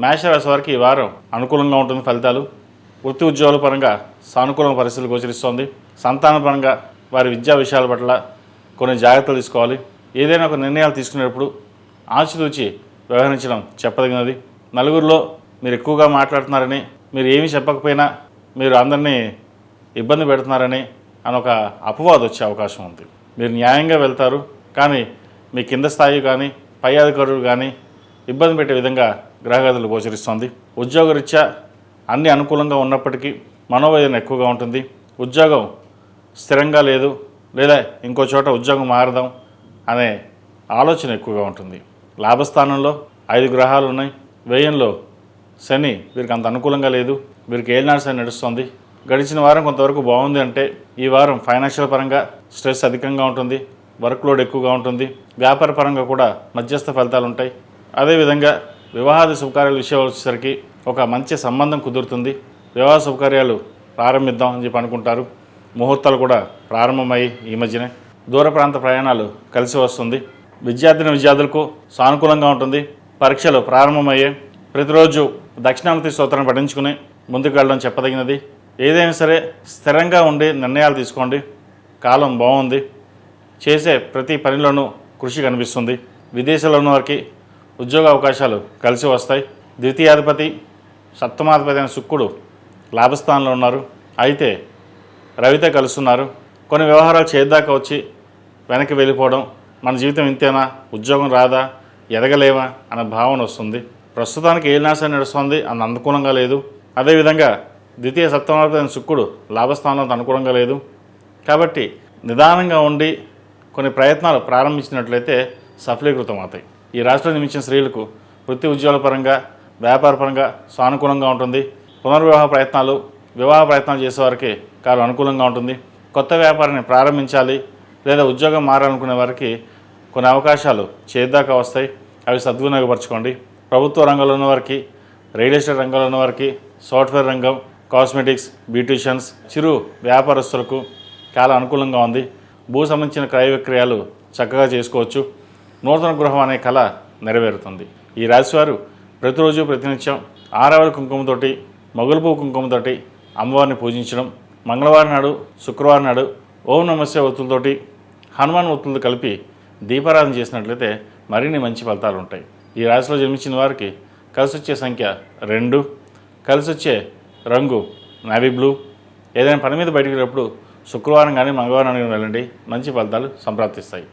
మేషరాశి వారికి ఈ వారం అనుకూలంగా ఉంటుంది ఫలితాలు. వృత్తి ఉద్యోగాల పరంగా సానుకూల పరిస్థితులు గోచరిస్తోంది. సంతాన పరంగా వారి విద్యా విషయాల పట్ల కొన్ని జాగ్రత్తలు తీసుకోవాలి. ఏదైనా ఒక నిర్ణయాలు తీసుకునేటప్పుడు ఆచితూచి వ్యవహరించడం చెప్పదగినది. నలుగురిలో మీరు ఎక్కువగా మాట్లాడుతున్నారని, మీరు ఏమీ చెప్పకపోయినా మీరు అందరినీ ఇబ్బంది పెడుతున్నారని ఒక అపవాదు వచ్చే అవకాశం ఉంది. మీరు న్యాయంగా వెళ్తారు, కానీ మీ కింద స్థాయి కానీ పై అధికారులు కానీ ఇబ్బంది పెట్టే విధంగా గ్రహగతులు గోచరిస్తోంది. ఉద్యోగరీత్యా అన్ని అనుకూలంగా ఉన్నప్పటికీ మనోవేదన ఎక్కువగా ఉంటుంది. ఉద్యోగం స్థిరంగా లేదు, లేదా ఇంకో చోట ఉద్యోగం మారదాం అనే ఆలోచన ఎక్కువగా ఉంటుంది. లాభస్థానంలో 5 గ్రహాలు ఉన్నాయి. వ్యయంలో శని వీరికి అంత అనుకూలంగా లేదు. వీరికి ఏలినాడు శని నడుస్తుంది. గడిచిన వారం కొంతవరకు బాగుంది అంటే ఈ వారం ఫైనాన్షియల్ పరంగా స్ట్రెస్ అధికంగా ఉంటుంది, వర్క్ లోడ్ ఎక్కువగా ఉంటుంది. వ్యాపార పరంగా కూడా మధ్యస్థ ఫలితాలు ఉంటాయి. అదేవిధంగా వివాహాది శుభకార్యాల విషయం వచ్చేసరికి ఒక మంచి సంబంధం కుదురుతుంది. వివాహ శుభకార్యాలు ప్రారంభిద్దాం అని చెప్పి అనుకుంటారు. ముహూర్తాలు కూడా ప్రారంభమయ్యి ఈ మధ్యనే దూర ప్రాంత ప్రయాణాలు కలిసి వస్తుంది. విద్యార్థులకు సానుకూలంగా ఉంటుంది. పరీక్షలు ప్రారంభమయ్యే ప్రతిరోజు దక్షిణామూర్తి స్తోత్రాన్ని పఠించుకుని ముందుకు వెళ్ళడం చెప్పదగినది. ఏదైనా సరే స్థిరంగా ఉండి నిర్ణయాలు తీసుకోండి. కాలం బాగుంది. చేసే ప్రతి పనిలోనూ కృషి కనిపిస్తుంది. విదేశాల్లో ఉన్న వారికి ఉద్యోగ అవకాశాలు కలిసి వస్తాయి. ద్వితీయాధిపతి సప్తమాధిపతి అయిన శుక్రుడు లాభస్థానంలో ఉన్నారు. అయితే రవితో కలుస్తున్నారు. కొన్ని వ్యవహారాలు చేద్దాకా వచ్చి వెనక్కి వెళ్ళిపోవడం, మన జీవితం ఇంతేనా, ఉద్యోగం రాదా, ఎదగలేమా అనే భావన వస్తుంది. ప్రస్తుతానికి ఏలినాశనం నడుస్తుంది, అంత అనుకూలంగా లేదు. అదేవిధంగా ద్వితీయ సప్తమాధిపతి అయిన శుక్రుడు లాభస్థానంలో అనుకూలంగా లేదు. కాబట్టి నిదానంగా ఉండి కొన్ని ప్రయత్నాలు ప్రారంభించినట్లయితే సఫలీకృతం అవుతాయి. ఈ రాశిలో జన్మించిన స్త్రీలకు వృత్తి ఉద్యోగాల పరంగా వ్యాపార పరంగా సానుకూలంగా ఉంటుంది. వివాహ ప్రయత్నాలు చేసేవారికి కాలం అనుకూలంగా ఉంటుంది. కొత్త వ్యాపారాన్ని ప్రారంభించాలి లేదా ఉద్యోగం మారాలనుకునే వారికి కొన్ని అవకాశాలు చేద్దాకా వస్తాయి. అవి సద్వినియోగపరచుకోండి. ప్రభుత్వ రంగంలో ఉన్నవారికి, రియల్ ఎస్టేట్ రంగంలో ఉన్నవారికి, సాఫ్ట్వేర్ రంగం, కాస్మెటిక్స్, బ్యూటీషియన్స్, చిరు వ్యాపారస్తులకు చాలా అనుకూలంగా ఉంది. భూ సంబంధించిన క్రయ విక్రయాలు చక్కగా చేసుకోవచ్చు. నూతన గృహం అనే కళ నెరవేరుతుంది. ఈ రాశివారు ప్రతిరోజు ప్రతినిత్యం ఆరవల కుంకుమతోటి, మొగలుపువ్వు కుంకుమతోటి అమ్మవారిని పూజించడం, మంగళవారం నాడు, శుక్రవారం నాడు ఓం నమస్తే ఒత్తులతోటి హనుమాన్ ఒత్తులతో కలిపి దీపారాధన చేసినట్లయితే మరిన్ని మంచి ఫలితాలు ఉంటాయి. ఈ రాశిలో జన్మించిన వారికి కలిసి వచ్చే సంఖ్య 2, కలిసి వచ్చే రంగు నేవీ బ్లూ. ఏదైనా పని మీద బయటకు వెళ్ళినప్పుడు శుక్రవారం కానీ మంగళవారం కానీ వెళ్ళండి, మంచి ఫలితాలు సంప్రాప్తిస్తాయి.